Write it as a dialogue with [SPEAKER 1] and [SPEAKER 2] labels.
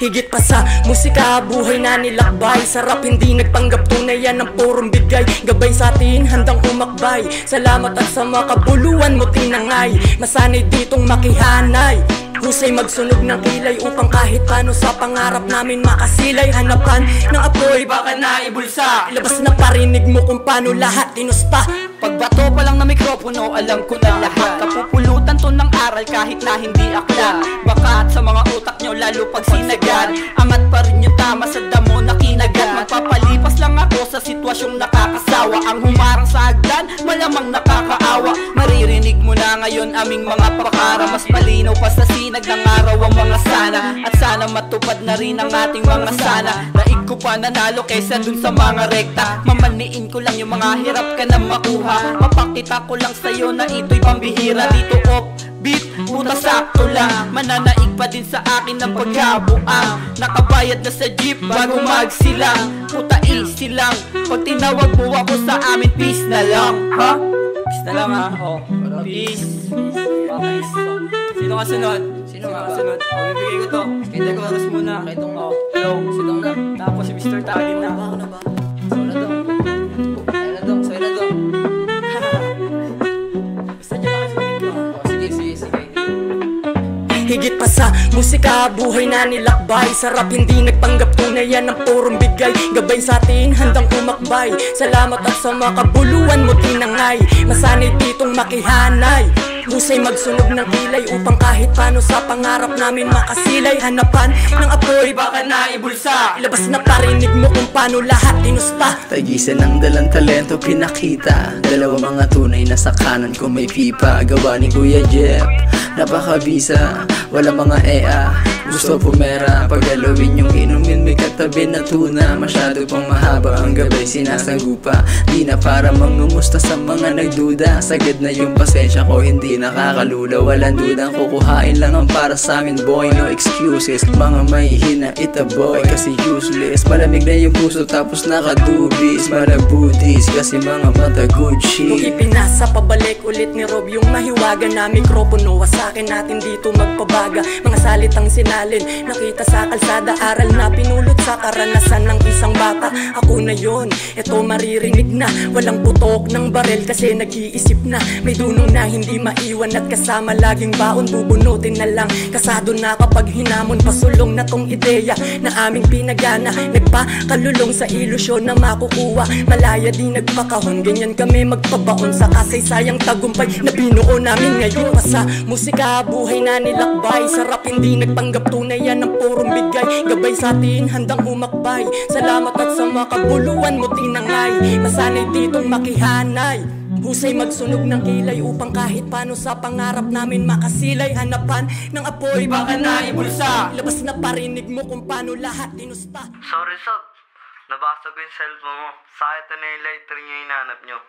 [SPEAKER 1] Higit pa sa musika, buhay na nilakbay. Sarap hindi nagpanggap, tunay yan ang purong bigay. Gabay sa atin, handang umakbay. Salamat at sa makabuluhan mo tinangay. Masanay ditong makihanay, husay magsunog ng kilay upang kahit paano sa pangarap namin makasilay. Hanapan ng apoy, baka naibulsa. Ilabas na parinig mo kung paano lahat tinusta.
[SPEAKER 2] Pagbato pa lang na mikropono, alam ko na lahat. Kapupulutan to ng aral kahit na hindi akla. Baka at sa mga utak nyo lalo pag sinagad. Angat pa rin yung tama sa damo na kinagat. Magpapalipas lang ako sa sitwasyong nakakasawa. Ang humarang sa hagdan, malamang nakakaawa. Maririnig mo na ngayon aming mga pakara. Mas malinaw pa sa sinag ng araw ang mga sana. At sana matupad na rin ang ating mga sana. Daig ko pa nanalo kaysa dun sa mga rekta. Mamaniin ko lang yung mga hirap ka na makuha. Mapakita ko lang sa'yo na ito'y pambihira. Dito beat, puta sakto lang. Mananaig pa din sa akin ng pagkabuang. Nakabayad na sa jeep bago magsilang. Puta easy lang, pag tinawag mo ako sa amin, peace na lang. Ha? Peace na lang ha? Oh, peace. Peace. Sino kasunod? Sino kasunod? Oh, bibigay ko to. Kaya ko oras muna. Oh, hello. Sino na? Tapos si Mr. Tagin na. Ako na ba?
[SPEAKER 1] Higit pa sa musika, buhay na nilakbay. Sarap hindi nagpanggap, tunay yan ang purong bigay. Gabay sa atin, handang umakbay. Salamat at sa makabuluhan mo tinangay. Masanay ditong makihanay, husay magsunog ng kilay upang kahit paano sa pangarap namin makasilay. Hanapan ng apoy, baka naibulsa. Ilabas na parinig mo kung paano lahat tinusta.
[SPEAKER 3] Tagisan ng dalang talento pinakita. Dalawa mga tunay na sa kanan ko may pipa. Gawa ni Kuya Jeff, napakabisa. Wala mga ea, gusto pumera. Paggalawin yung inumin, may katabi na tuna. Masyado pang mahaba ang gabay, sinasagupa. Di na para mangumusta sa mga nagduda. Sagad na yung pasensya ko, hindi nakakalula. Walang dudang kukuhain lang ang para sa amin, boy. No excuses, mga may hina itaboy kasi useless. Malamig na yung puso tapos nakadubis. Malabudis kasi mga mata good shit.
[SPEAKER 1] Nung ipinasa pabalik ulit ni Rob yung mahiwaga na mikropono, wasakin natin dito magpabaga. Mga salitang sinalin, nakita sa kalsada. Aral na pinulot sa karanasan ng isang bata. Ako na yon, eto maririnig na. Walang putok ng barel kasi nag-iisip na. May dunong na hindi maiwan at kasama laging baon. Bubunutin na lang, kasado na kapag hinamon. Pasulong na tong ideya na aming pinagana. Nagpakalulong sa ilusyon na makukuha. Malaya di nagpakahon, ganyan kami magpabaon sa kasaysayang tagumpay na binuo namin ngayon. Sa musika, buhay na nilakbay. Sarap hindi nagpanggap, tunay yan ang purong bigay. Gabay sa atin, handang umakbay. Salamat at sa makabuluhan mo tinangay. Masanay ditong makihanay, husay magsunog ng kilay upang kahit paano sa pangarap namin makasilay. Hanapan ng apoy, baka naibulsa. Labas na parinig mo kung paano lahat tinusta.
[SPEAKER 4] Sorry Sob, nabasa ko yung cellphone mo. Sa ito na yung lighter niya hinanap nyo.